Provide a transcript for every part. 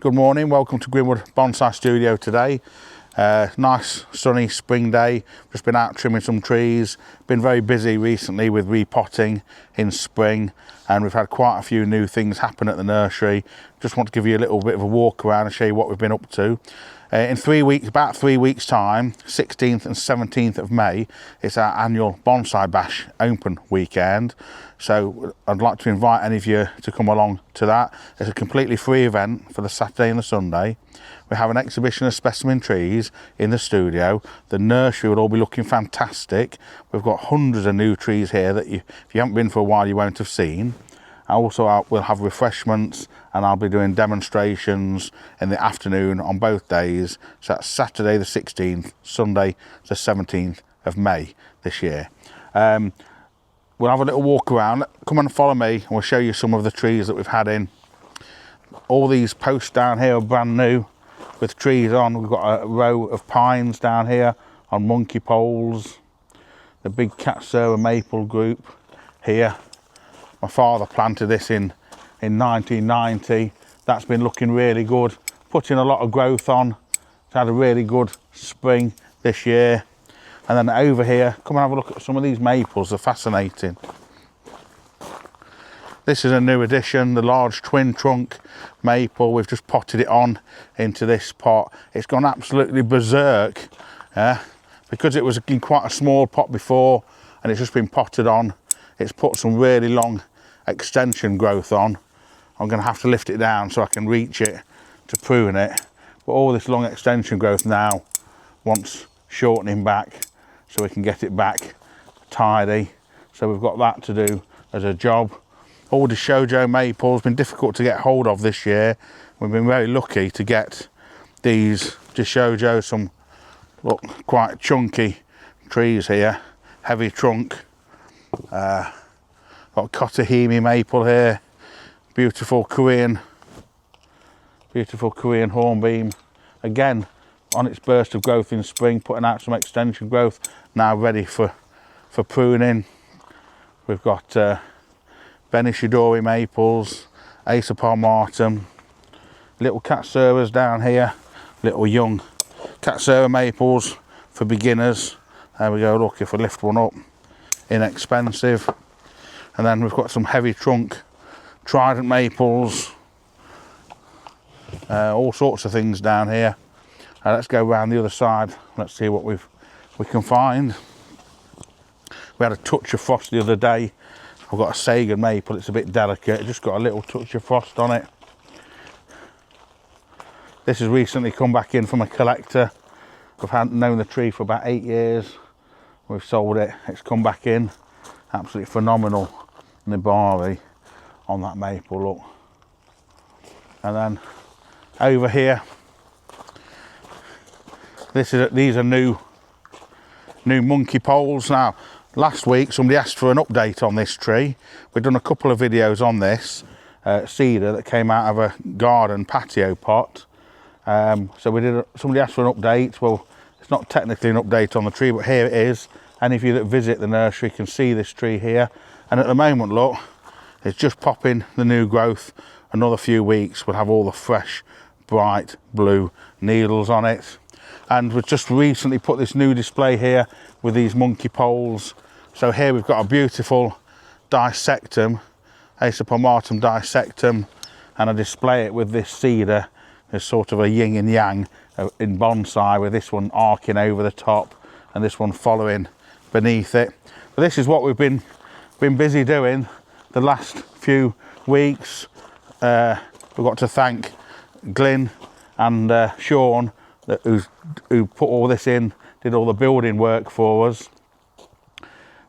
Good morning, welcome to Greenwood Bonsai Studio today. Nice sunny spring day, just been out trimming some trees, been very busy recently with repotting in spring, and we've had quite a few new things happen at the nursery. Just want to give you a little bit of a walk around and show you what we've been up to. In about 3 weeks time, 16th and 17th of May, it's our annual Bonsai Bash open weekend. So I'd like to invite any of you to come along to that. It's a completely free event for the Saturday and the Sunday. We have an exhibition of specimen trees in the studio. The nursery will all be looking fantastic. We've got hundreds of new trees here that if you haven't been for a while, you won't have seen. We'll have refreshments, and I'll be doing demonstrations in the afternoon on both days. So that's Saturday the 16th, Sunday the 17th of May this year. We'll have a little walk around. Come and follow me and we'll show you some of the trees that we've had in. All these posts down here are brand new with trees on. We've got a row of pines down here on monkey poles. The big Katsura maple group here. My father planted this in 1990. That's been looking really good. Putting a lot of growth on. It's had a really good spring this year. And then over here, come and have a look at some of these maples. They're fascinating. This is a new addition, the large twin trunk maple. We've just potted it on into this pot. It's gone absolutely berserk, because it was in quite a small pot before and it's just been potted on. It's put some really long extension growth on. I'm going to have to lift it down so I can reach it to prune it. But all this long extension growth now wants shortening back so we can get it back tidy. So we've got that to do as a job. All the shoujo maples been difficult to get hold of this year. We've been very lucky to get these shoujo, some look quite chunky trees here, heavy trunk. Got Kotahimi maple here, beautiful Corin hornbeam. Again, on its burst of growth in spring, putting out some extension growth, now ready for pruning. We've got Benishidori maples, Acer palmatum, little Katsuras down here, little young Katsura maples for beginners. There we go, look, if we lift one up, inexpensive. And then we've got some heavy trunk trident maples, all sorts of things down here. Let's go around the other side. Let's see what we can find. We had a touch of frost the other day. I've got a Sagan maple. It's a bit delicate. It just got a little touch of frost on it. This has recently come back in from a collector. We've known the tree for about 8 years. We've sold it. It's come back in. Absolutely phenomenal Nibari on that maple, look. And then over here, these are new monkey poles. Now, last week somebody asked for an update on this tree. We've done a couple of videos on this cedar that came out of a garden patio pot. Somebody asked for an update. Well, it's not technically an update on the tree, but here it is. Any of you that visit the nursery can see this tree here. And at the moment, look, it's just popping the new growth. Another few weeks, we'll have all the fresh, bright blue needles on it. And we've just recently put this new display here with these monkey poles. So here we've got a beautiful dissectum, Acer palmatum dissectum, and I display it with this cedar as sort of a yin and yang in bonsai, with this one arcing over the top and this one following beneath it. But this is what we've been busy doing the last few weeks. We've got to thank Glyn and Sean who put all this in, did all the building work for us.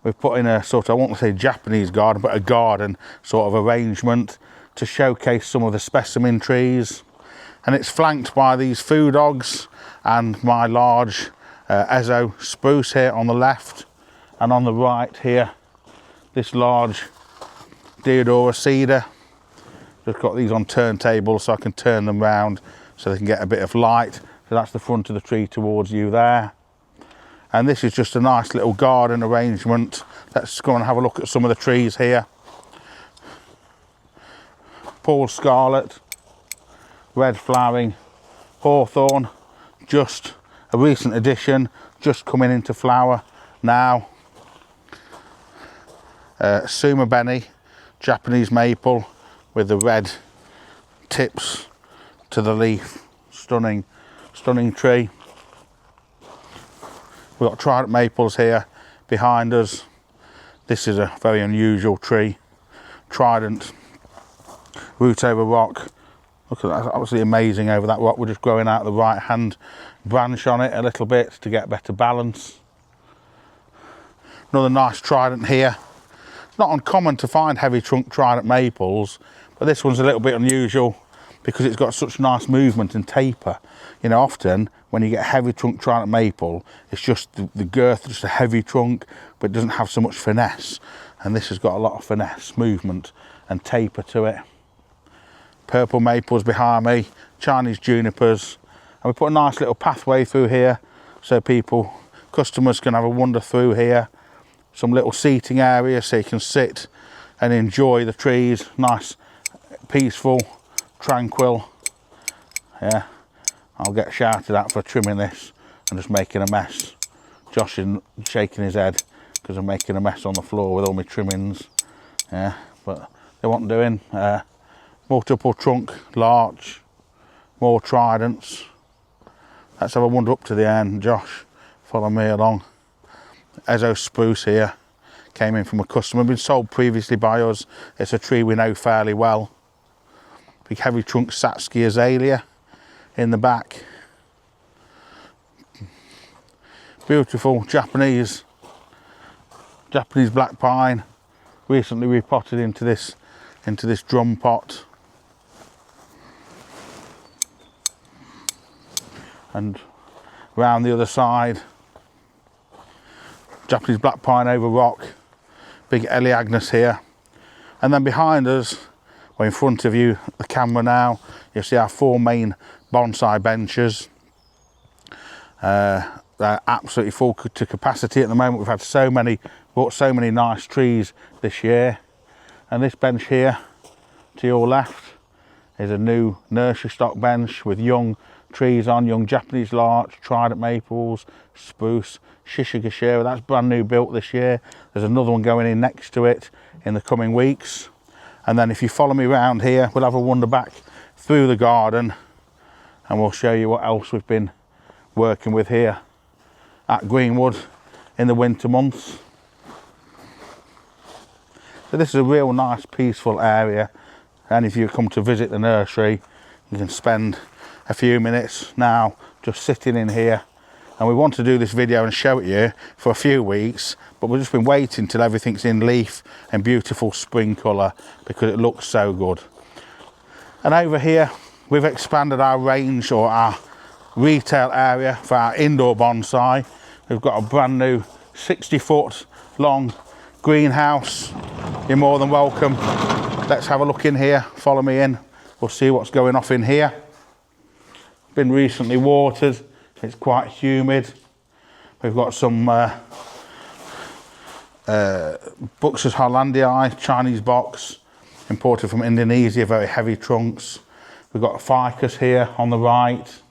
We've put in a sort of, I won't say Japanese garden, but a garden sort of arrangement to showcase some of the specimen trees. And it's flanked by these food dogs and my large Ezo spruce here on the left, and on the right here, this large Deodora cedar. Just got these on turntables so I can turn them round so they can get a bit of light. So that's the front of the tree towards you there. And this is just a nice little garden arrangement. Let's go and have a look at some of the trees here. Paul Scarlet, red flowering hawthorn, just a recent addition, just coming into flower now. Suma Beni, Japanese maple with the red tips to the leaf. Stunning, stunning tree. We've got trident maples here behind us. This is a very unusual tree. Trident, root over rock. Look at that, that's absolutely amazing over that rock. We're just growing out the right hand branch on it a little bit to get better balance. Another nice trident here. It's not uncommon to find heavy trunk trident maples, but this one's a little bit unusual because it's got such nice movement and taper. You know, often when you get heavy trunk trident maple, it's just the girth, just a heavy trunk, but it doesn't have so much finesse. And this has got a lot of finesse, movement and taper to it. Purple maples behind me, Chinese junipers. And we put a nice little pathway through here so customers can have a wander through here. Some little seating area so you can sit and enjoy the trees. Nice, peaceful, tranquil. Yeah, I'll get shouted at for trimming this and just making a mess. Josh is shaking his head because I'm making a mess on the floor with all my trimmings. Yeah, but they want doing. Multiple trunk larch, more tridents. Let's have a wander up to the end. Josh, follow me along. Ezo spruce here, came in from a customer, been sold previously by us. It's a tree we know fairly well. Big heavy trunk Satsuki azalea in the back. Beautiful Japanese black pine, recently repotted into this drum pot. And round the other side, Japanese black pine over rock, big Eleagnus here. And then behind us, or in front of you, the camera now, you'll see our 4 main bonsai benches. They're absolutely full to capacity at the moment. We've had bought so many nice trees this year. And this bench here, to your left, is a new nursery stock bench with young trees on, young Japanese larch, trident maples, spruce, shishigashira. That's brand new built this year. There's another one going in next to it in the coming weeks. And then if you follow me around here, we'll have a wander back through the garden and we'll show you what else we've been working with here at Greenwood in the winter months. So this is a real nice peaceful area, and if you come to visit the nursery, you can spend a few minutes now just sitting in here. And we want to do this video and show it you for a few weeks, but we've just been waiting till everything's in leaf and beautiful spring colour because it looks so good. And over here we've expanded our range, or our retail area, for our indoor bonsai. We've got a brand new 60-foot long greenhouse. You're more than welcome. Let's have a look in here, follow me in, we'll see what's going off in here. Been recently watered, it's quite humid. We've got some Buxus Hollandii, Chinese box, imported from Indonesia, very heavy trunks. We've got a ficus here on the right.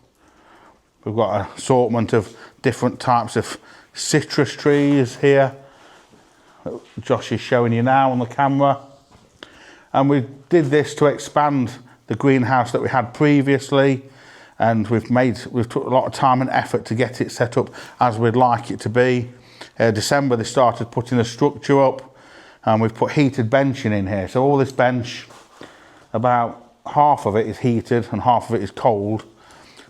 We've got an assortment of different types of citrus trees here. Josh is showing you now on the camera. And we did this to expand the greenhouse that we had previously. And we've took a lot of time and effort to get it set up as we'd like it to be. December they started putting the structure up, and we've put heated benching in here. So all this bench, about half of it is heated and half of it is cold.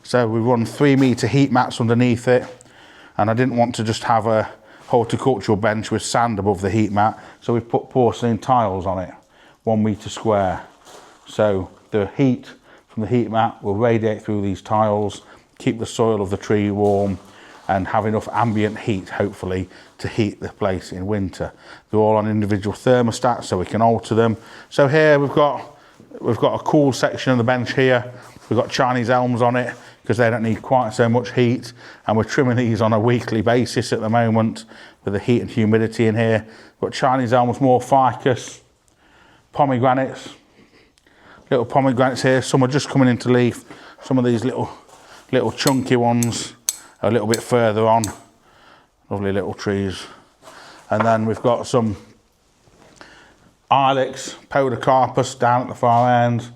So we run 3-metre heat mats underneath it, and I didn't want to just have a horticultural bench with sand above the heat mat, so we've put porcelain tiles on it, 1 metre square. So the heat from the heat mat will radiate through these tiles, keep the soil of the tree warm, and have enough ambient heat, hopefully, to heat the place in winter. They're all on individual thermostats, so we can alter them. So here we've got a cool section of the bench here. We've got Chinese elms on it because they don't need quite so much heat, and we're trimming these on a weekly basis at the moment with the heat and humidity in here. We've got Chinese elms, more ficus, pomegranates, little pomegranates here. Some are just coming into leaf. Some of these little chunky ones are a little bit further on. Lovely little trees. And then we've got some ilex, podocarpus down at the far end,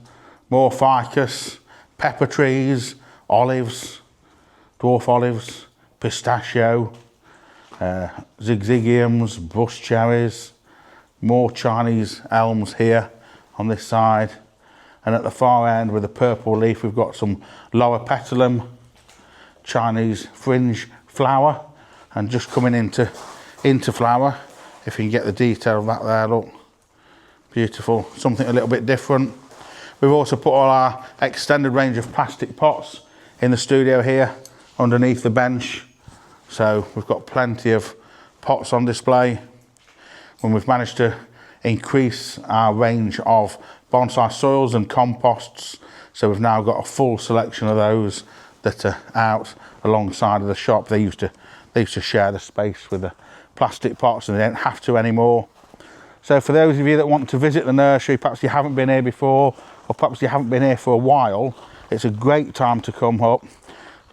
more ficus, pepper trees, olives, dwarf olives, pistachio, zigziniums, bush cherries, more Chinese elms here on this side. And at the far end with the purple leaf, we've got some lower petalum, Chinese fringe flower, and just coming into flower. If you can get the detail of that there, look, beautiful, something a little bit different. We've also put all our extended range of plastic pots in the studio here underneath the bench. So we've got plenty of pots on display. When we've managed to increase our range of bonsai soils and composts, so we've now got a full selection of those that are out alongside of the shop. They used to share the space with the plastic pots, and they don't have to anymore. So for those of you that want to visit the nursery, perhaps you haven't been here before, or perhaps you haven't been here for a while, it's a great time to come up.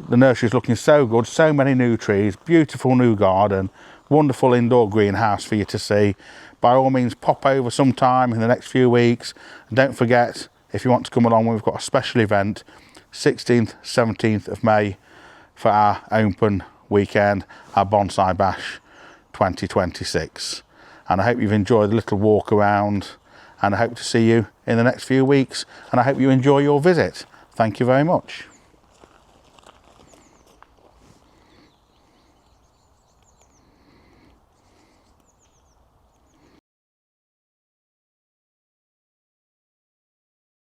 The nursery is looking so good, so many new trees, beautiful new garden, wonderful indoor greenhouse for you to see. By all means, pop over sometime in the next few weeks. And don't forget, if you want to come along, we've got a special event, 16th, 17th of May, for our open weekend, our Bonsai Bash 2026. And I hope you've enjoyed the little walk around, and I hope to see you in the next few weeks, and I hope you enjoy your visit. Thank you very much.